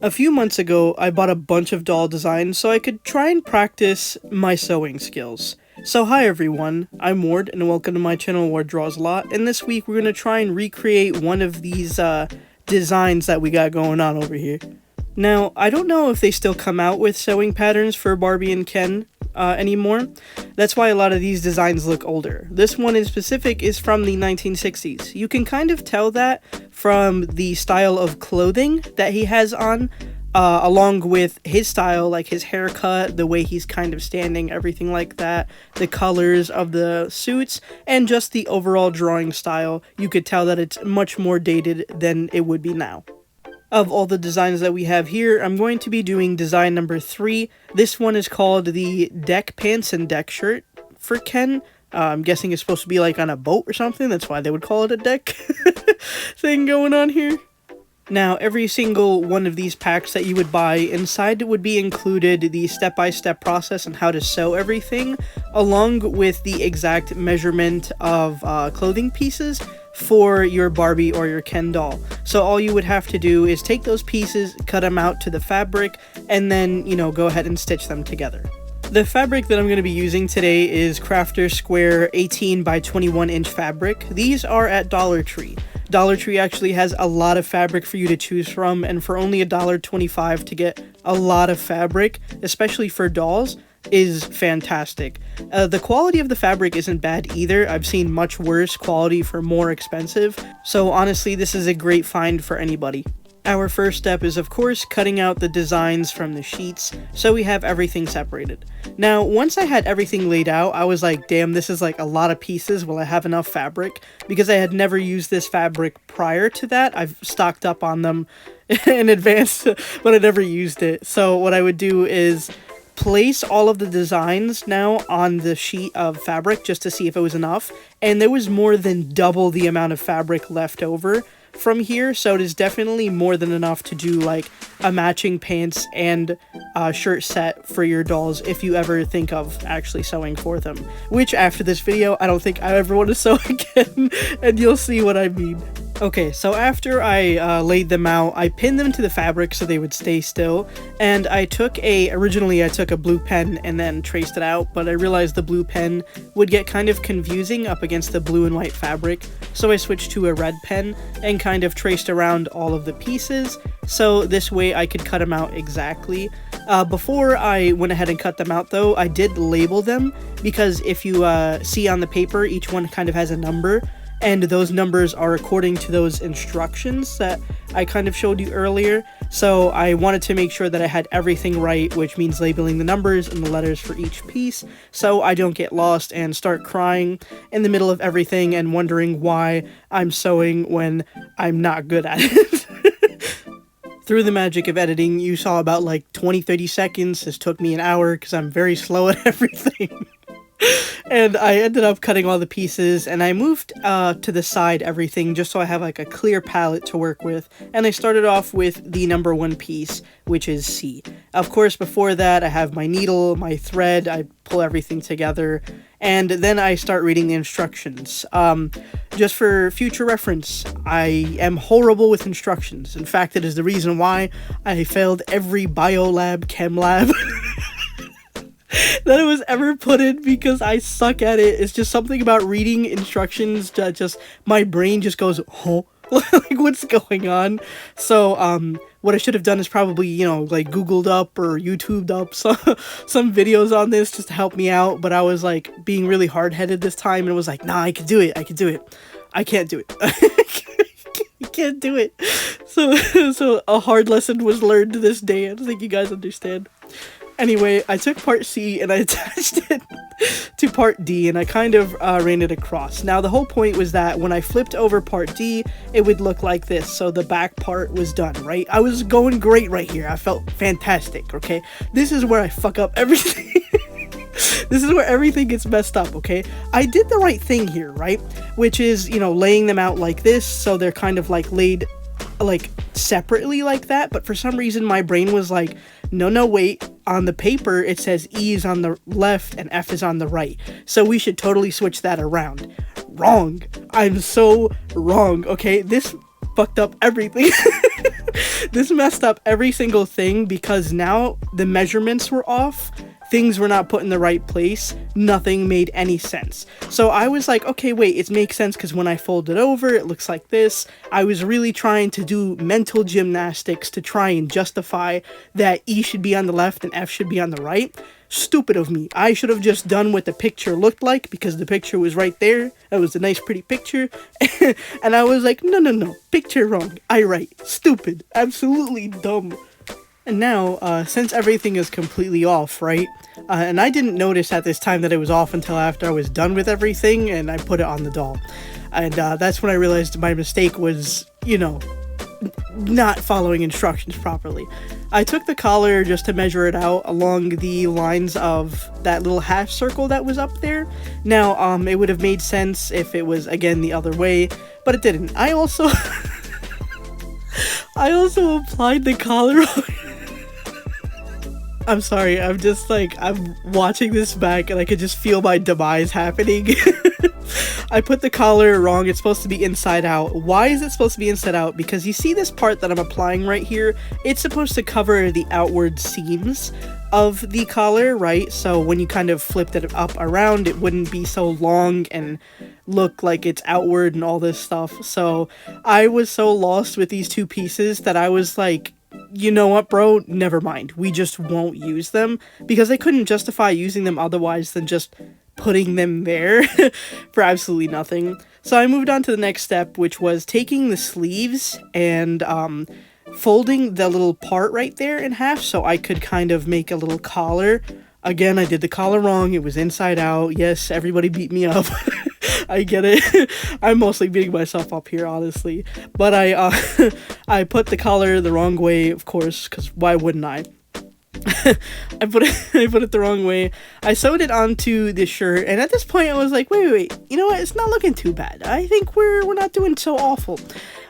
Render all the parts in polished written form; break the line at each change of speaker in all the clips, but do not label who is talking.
A few months ago, I bought a bunch of doll designs so I could try and practice my sewing skills. So hi everyone, I'm Ward and welcome to my channel Wardrawsalot, and this week we're going to try and recreate one of these designs that we got going on over here. Now, I don't know if they still come out with sewing patterns for Barbie and Ken anymore. That's why a lot of these designs look older. This one in specific is from the 1960s. You can kind of tell that from the style of clothing that he has on, along with his style, like his haircut, the way he's kind of standing, everything like that, the colors of the suits, and just the overall drawing style. You could tell that it's much more dated than it would be now. Of all the designs that we have here, I'm going to be doing design number 3. This one is called the deck pants and deck shirt for Ken. I'm guessing it's supposed to be like on a boat or something. That's why they would call it a deck thing going on here. Now, every single one of these packs that you would buy, inside would be included the step-by-step process on how to sew everything, along with the exact measurement of clothing pieces for your Barbie or your Ken doll. So all you would have to do is take those pieces, cut them out to the fabric, and then, go ahead and stitch them together. The fabric that I'm going to be using today is Crafter Square 18 by 21 inch fabric. These are at Dollar Tree. Dollar Tree actually has a lot of fabric for you to choose from, and for only $1.25 to get a lot of fabric, especially for dolls, is fantastic. The quality of the fabric isn't bad either. I've seen much worse quality for more expensive, so honestly this is a great find for anybody. Our first step is, of course, cutting out the designs from the sheets, so we have everything separated. Now, once I had everything laid out, I was like, damn, this is like a lot of pieces. Will I have enough fabric? Because I had never used this fabric prior to that. I've stocked up on them in advance, but I never used it. So what I would do is place all of the designs now on the sheet of fabric just to see if it was enough, and there was more than double the amount of fabric left over from here, so it is definitely more than enough to do like a matching pants and shirt set for your dolls if you ever think of actually sewing for them, which after this video I don't think I ever want to sew again, and you'll see what I mean. Okay, so after I laid them out, I pinned them to the fabric so they would stay still, and originally I took a blue pen and then traced it out, but I realized the blue pen would get kind of confusing up against the blue and white fabric, so I switched to a red pen and kind of traced around all of the pieces, so this way I could cut them out exactly. Before I went ahead and cut them out though, I did label them, because if you see on the paper, each one kind of has a number, and those numbers are according to those instructions that I kind of showed you earlier. So I wanted to make sure that I had everything right, which means labeling the numbers and the letters for each piece, so I don't get lost and start crying in the middle of everything and wondering why I'm sewing when I'm not good at it. Through the magic of editing, you saw about like 20-30 seconds. This took me an hour because I'm very slow at everything. And I ended up cutting all the pieces, and I moved to the side everything just so I have like a clear palette to work with, and I started off with the number 1 piece, which is C. Of course, before that I have my needle, my thread, I pull everything together, and then I start reading the instructions. Just for future reference, I am horrible with instructions. In fact, it is the reason why I failed every biolab, chem lab that it was ever put in, because I suck at it. It's just something about reading instructions that just, my brain just goes, oh, like what's going on? So, what I should have done is probably, like Googled up or YouTubed up some videos on this just to help me out, but I was like being really hard-headed this time, and it was like, nah, I can do it, I can't do it. I can't do it. So a hard lesson was learned to this day. I don't think you guys understand. Anyway, I took part C and I attached it to part D, and I kind of ran it across. Now, the whole point was that when I flipped over part D, it would look like this, so the back part was done, right? I was going great right here. I felt fantastic, okay? This is where I fuck up everything. This is where everything gets messed up, okay? I did the right thing here, right? Which is, laying them out like this, so they're kind of like laid like separately like that, but for some reason my brain was like, no, wait, on the paper it says E is on the left and F is on the right, so we should totally switch that around. Wrong. I'm so wrong, okay? This fucked up everything. This messed up every single thing because now the measurements were off. Things were not put in the right place. Nothing made any sense. So I was like, okay, wait, it makes sense because when I fold it over, it looks like this. I was really trying to do mental gymnastics to try and justify that E should be on the left and F should be on the right. Stupid of me. I should have just done what the picture looked like because the picture was right there. That was a nice pretty picture. And I was like, no, picture wrong. I write. Stupid. Absolutely dumb. And now, since everything is completely off, right? And I didn't notice at this time that it was off until after I was done with everything and I put it on the doll. And that's when I realized my mistake was, not following instructions properly. I took the collar just to measure it out along the lines of that little half circle that was up there. Now, it would have made sense if it was, again, the other way, but it didn't. I also applied the collar on. I'm sorry, I'm just like, I'm watching this back and I could just feel my demise happening. I put the collar wrong, it's supposed to be inside out. Why is it supposed to be inside out? Because you see this part that I'm applying right here? It's supposed to cover the outward seams of the collar, right? So when you kind of flipped it up around, it wouldn't be so long and look like it's outward and all this stuff. So I was so lost with these two pieces that I was like, you know what, bro? Never mind. We just won't use them because I couldn't justify using them otherwise than just putting them there for absolutely nothing. So I moved on to the next step, which was taking the sleeves and folding the little part right there in half so I could kind of make a little collar. Again, I did the collar wrong. It was inside out. Yes, everybody beat me up. I get it. I'm mostly beating myself up here, honestly. But I put the collar the wrong way, of course, because why wouldn't I? I put it the wrong way. I sewed it onto the shirt, and at this point I was like, wait, you know what? It's not looking too bad. I think we're not doing so awful.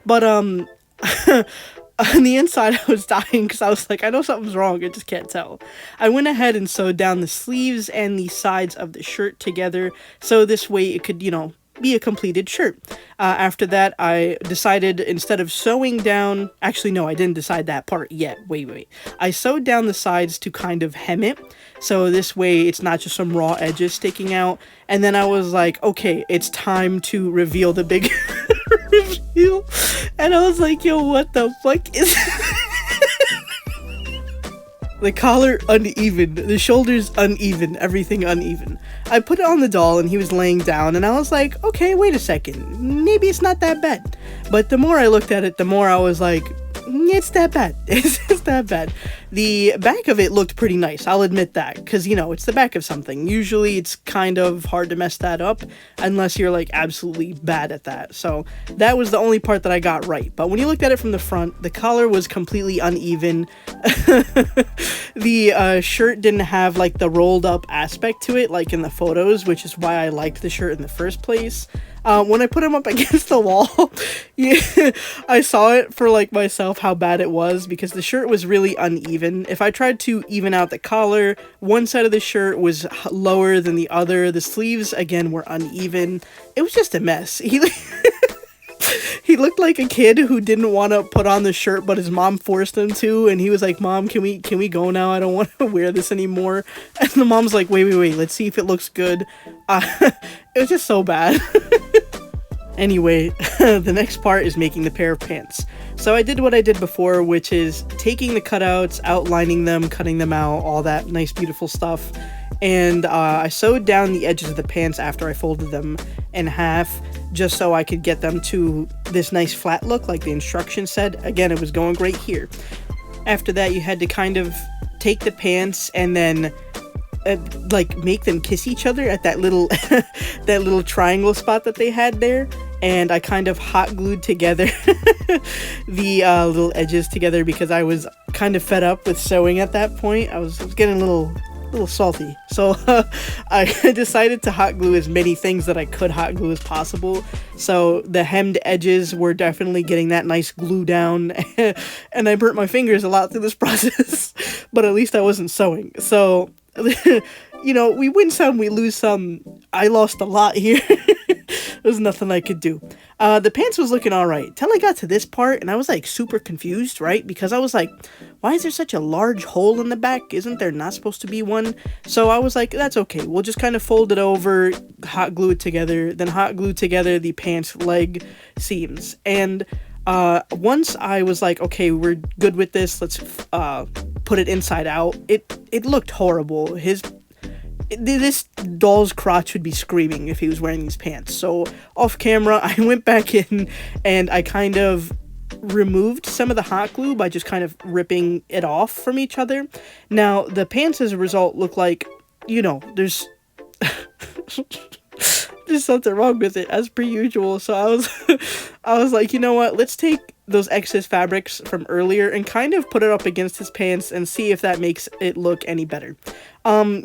But on the inside I was dying because I was like, I know something's wrong, I just can't tell. I went ahead and sewed down the sleeves and the sides of the shirt together, so this way it could, be a completed shirt. After that, I decided instead of sewing down, actually no, I didn't decide that part yet, wait. I sewed down the sides to kind of hem it, so this way it's not just some raw edges sticking out, and then I was like, okay, it's time to reveal the big reveal, and I was like, yo, what the fuck is the collar uneven, the shoulders uneven, everything uneven. I put it on the doll and he was laying down and I was like, okay, wait a second, maybe it's not that bad. But the more I looked at it, the more I was like, it's that bad. It's that bad. The back of it looked pretty nice, I'll admit that, because, it's the back of something. Usually it's kind of hard to mess that up unless you're, like, absolutely bad at that. So that was the only part that I got right. But when you looked at it from the front, the collar was completely uneven. The shirt didn't have, like, the rolled up aspect to it, like in the photos, which is why I liked the shirt in the first place. When I put him up against the wall, yeah, I saw it for, like, myself how bad it was, because the shirt was really uneven. If I tried to even out the collar, one side of the shirt was lower than the other. The sleeves, again, were uneven. It was just a mess. He looked like a kid who didn't want to put on the shirt, but his mom forced him to, and he was like, Mom, can we go now? I don't want to wear this anymore. And the mom's like, wait, let's see if it looks good. It was just so bad. Anyway, the next part is making the pair of pants. So I did what I did before, which is taking the cutouts, outlining them, cutting them out, all that nice, beautiful stuff. And I sewed down the edges of the pants after I folded them in half, just so I could get them to this nice flat look like the instructions said. Again, it was going great here. After that, you had to kind of take the pants and then like make them kiss each other at that little that little triangle spot that they had there. And I kind of hot glued together the little edges together because I was kind of fed up with sewing at that point. I was getting a little salty, so I decided to hot glue as many things that I could hot glue as possible. So the hemmed edges were definitely getting that nice glue down, and I burnt my fingers a lot through this process, but at least I wasn't sewing. So we win some, we lose some. I lost a lot here. There's nothing I could do. The pants was looking alright till I got to this part, and I was like super confused, right? Because I was like, why is there such a large hole in the back? Isn't there not supposed to be one? So I was like, that's okay. We'll just kind of fold it over, hot glue it together, then hot glue together the pants leg seams. And once I was like, okay, we're good with this, let's put it inside out, it looked horrible. This doll's crotch would be screaming if he was wearing these pants. So off camera, I went back in and I kind of removed some of the hot glue by just kind of ripping it off from each other. Now, the pants as a result look like, you know, there's there's something wrong with it as per usual. So I was like, you know what, let's take those excess fabrics from earlier and kind of put it up against his pants and see if that makes it look any better.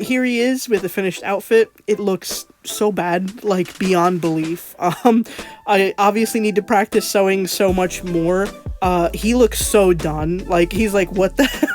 Here he is with the finished outfit. It looks so bad, like beyond belief. I obviously need to practice sewing so much more. He looks so done. Like, he's like, what the hell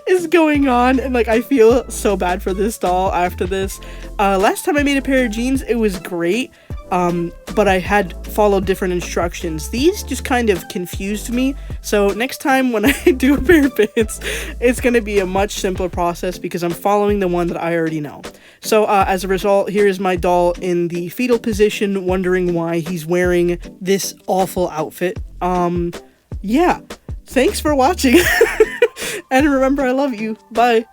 is going on? And like, I feel so bad for this doll after this. Last time I made a pair of jeans, it was great. But I had followed different instructions. These just kind of confused me. So next time when I do a pair of pants, it's going to be a much simpler process because I'm following the one that I already know. So as a result, here is my doll in the fetal position, wondering why he's wearing this awful outfit. Yeah, thanks for watching. And remember, I love you. Bye.